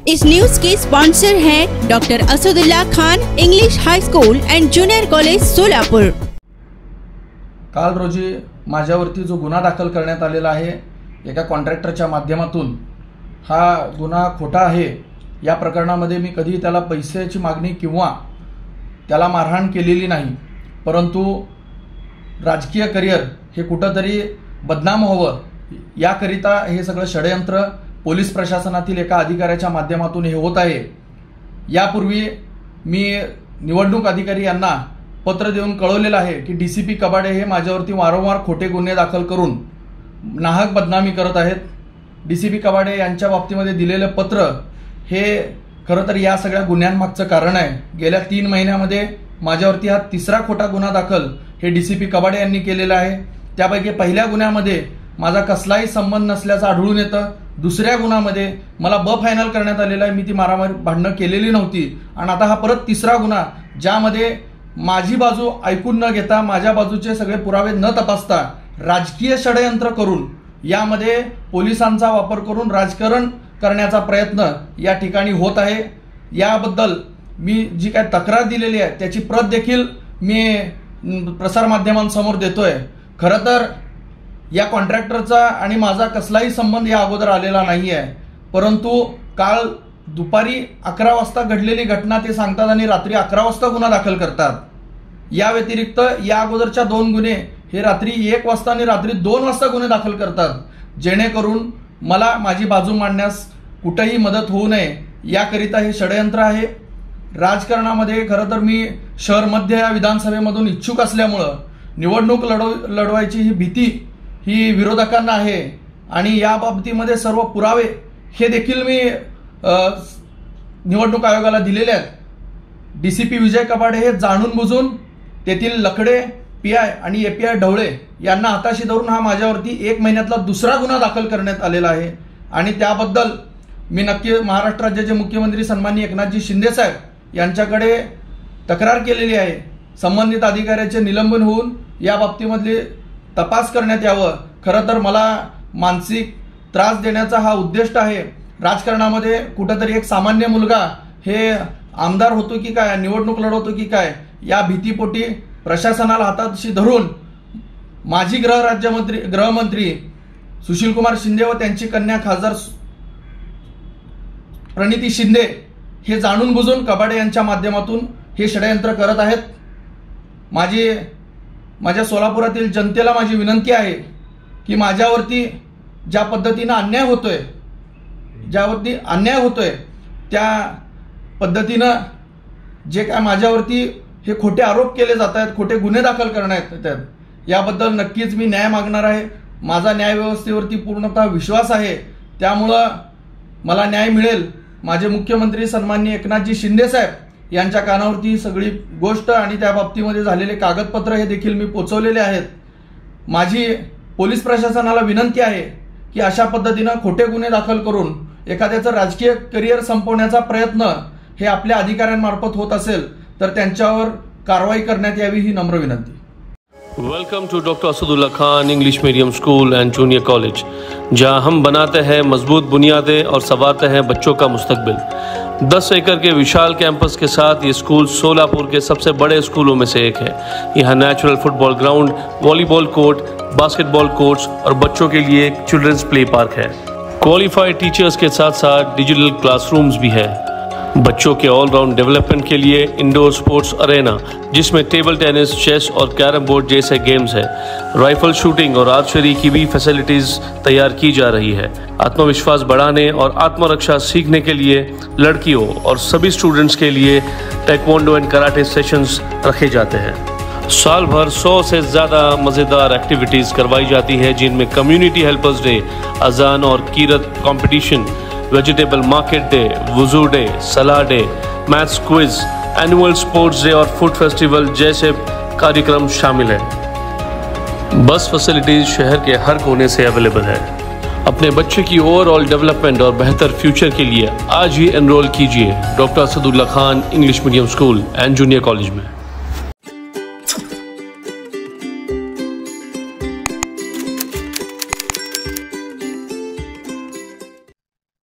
इस news के sponsor हैं doctor Asadullah Khan English high school and junior college Solapur. काल रोजी माझ्यावरती जो गुन्हा दाखल करण्यात आलेला आहे एका कॉन्ट्रॅक्टरच्या माध्यमातून, हा गुन्हा खोटा आहे। या प्रकरणामध्ये मी कधी त्याला पैशाची मागणी किंवा त्याला मारहाण केलेली नाही, परंतु राजकीय करिअर हे कुठेतरी बदनाम व्हावं याकरिता हे सगळं षडयंत्र पोलीस प्रशासनातील एका अधिकाऱ्याच्या माध्यमातून हे होत आहे। यापूर्वी मी निवडणूक अधिकारी यांना पत्र देऊन कळवलेलं आहे की डीसीपी कबाडे हे माझ्यावरती वारंवार खोटे गुन्हे दाखल करून नाहक बदनामी करत आहेत। डीसीपी कबाडे यांच्या बाबतीमध्ये दिलेलं पत्र हे खरं तर या सगळ्या गुन्ह्यांमागचं कारण आहे। गेल्या 3 महिन्यामध्ये माझ्यावरती हा तिसरा खोटा गुन्हा दाखल हे डीसीपी कबाडे यांनी केलेला आहे। त्यापैकी पहिल्या गुन्ह्यामध्ये माझा कसलाही संबंध नसल्याचं आढळून येतं। दुसऱ्या गुन्ह्यामध्ये मला फायनल करण्यात आलेला आहे, मी ती मारामारी भांडणं केलेली नव्हती। आणि आता हा परत तिसरा गुन्हा ज्यामध्ये माझी बाजू ऐकून न घेता, माझ्या बाजूचे सगळे पुरावे न तपासता राजकीय षडयंत्र करून यामध्ये पोलिसांचा वापर करून राजकारण करण्याचा प्रयत्न या ठिकाणी होत आहे। याबद्दल मी जी काय तक्रार दिलेली आहे त्याची प्रत देखील मी प्रसारमाध्यमांसमोर देतोय। खरं तर या कॉन्ट्रॅक्टरचा आणि माझा कसलाही संबंध या अगोदर आलेला नाही आहे, परंतु काल दुपारी 11 वाजता घडलेली घटना ते सांगतात आणि रात्री 11 वाजता गुन्हा दाखल करतात। या व्यतिरिक्त या अगोदरच्या 2 गुन्हे हे रात्री 1 वाजता आणि रात्री 2 वाजता गुन्हे दाखल करतात, जेणेकरून मला माझी बाजू मांडण्यास कुठेही मदत होऊ नये याकरिता हे षडयंत्र आहे। राजकारणामध्ये खरं तर मी शहर मध्य या विधानसभेमधून इच्छुक असल्यामुळं निवडणूक लढवायची ही भीती ही विरोधकांना आहे आणि या बाबतीमध्ये सर्व पुरावे हे देखील मी निवडणूक आयोगाला दिलेले आहेत। डीसीपी विजय कबाडे हे जाणून बुजून तेथील लकडे पीआय आणि एपीआय ढवळे यांना हाताशी धरून हा माझ्यावरती 1 महिन्यातला दुसरा गुन्हा दाखल करण्यात आलेला आहे। आणि त्याबद्दल मी नक्की महाराष्ट्र राज्याचे मुख्यमंत्री सन्माननीय एकनाथजी शिंदे साहेब यांच्याकडे तक्रार केलेली आहे। संबंधित अधिकाऱ्याचे निलंबन होऊन या बाबतीमधले तपास करण्यात यावं। खरं तर मला मानसिक त्रास देण्याचा हा उद्दिष्ट आहे। राजकारणामध्ये कुठेतरी एक सामान्य मुलगा हे आमदार होतो की काय, निवडणूक लढवतो की काय, या भीतीपोटी प्रशासनाला हाताशी धरून माजी गृहमंत्री सुशीलकुमार शिंदे व त्यांची कन्या खासदार प्रणिती शिंदे हे जाणून बुजून कबाडे यांच्या माध्यमातून हे षडयंत्र करत आहेत। माझ्या सोलापुरातील जनतेला माझी विनंती आहे की माझ्यावरती ज्या पद्धतीने अन्याय होतोय त्या पद्धतीनं जे काय माझ्यावरती हे खोटे आरोप केले जात आहेत, खोटे गुन्हे दाखल करण्यात येतात, याबद्दल नक्कीच मी न्याय मागणार आहे। माझा न्यायव्यवस्थेवरती पूर्णतः विश्वास आहे, त्यामुळं मला न्याय मिळेल। माझे मुख्यमंत्री सन्माननीय एकनाथजी शिंदे साहेब यांच्या कानावरती सगळी गोष्ट आणि त्या बाबतीमध्ये झालेले कागदपत्र हे देखील मी पोचवलेले आहेत। माझी पोलीस प्रशासनाला विनंती आहे की अशा पद्धतीनं खोटे गुन्हे दाखल करून एखाद्याचं राजकीय करिअर संपवण्याचा प्रयत्न हे आपल्या अधिकाऱ्यांमार्फत होत असेल तर त्यांच्यावर कारवाई करण्यात यावी ही नम्र विनंती। Welcome to doctor Asadullah Khan English medium school and junior college, जहां हम बनाते हैं मजबूत बुनियादें और संवारते हैं बच्चों का मुस्तकबिल। 10 एकड़ के विशाल कैंपस के साथ ये स्कूल सोलापुर के सबसे बड़े स्कूलों में से एक है। यहाँ natural football ground, volleyball court, basketball courts और बच्चों के लिए एक चिल्ड्रंस प्ले पार्क है। क्वालिफाइड टीचर्स के साथ साथ डिजिटल क्लासरूम्स भी है। बच्चों के ऑलराउंड डेवलपमेंट के लिए इंडोर स्पोर्ट्स अरेना, जिसमें टेबल टेनिस, चेस और कैरम बोर्ड जैसे गेम्स है। राइफल शूटिंग और आर्चरी की भी फैसिलिटीज तैयार की जा रही है। आत्मविश्वास बढ़ाने और आत्मरक्षा सीखने के लिए लड़कियों और सभी स्टूडेंट्स के लिए टेक्वांडो एंड कराटे सेशंस रखे जाते हैं। साल भर 100 से ज़्यादा मज़ेदार एक्टिविटीज़ करवाई जाती है, जिनमें कम्युनिटी हेल्पर्स डे, अजान और कीरत कंपटीशन, वेजिटेबल मार्केट डे, वुजू डे, सलाह day, maths quiz, annual sports day और फूड फेस्टिवल जैसे कार्यक्रम शामिल हैं। बस फैसिलिटीज शहर के हर कोने से अवेलेबल है। अपने बच्चे की ओवरऑल डेवलपमेंट और बेहतर फ्यूचर के लिए आज ही एनरोल कीजिए doctor Asadullah Khan English medium school and junior college में।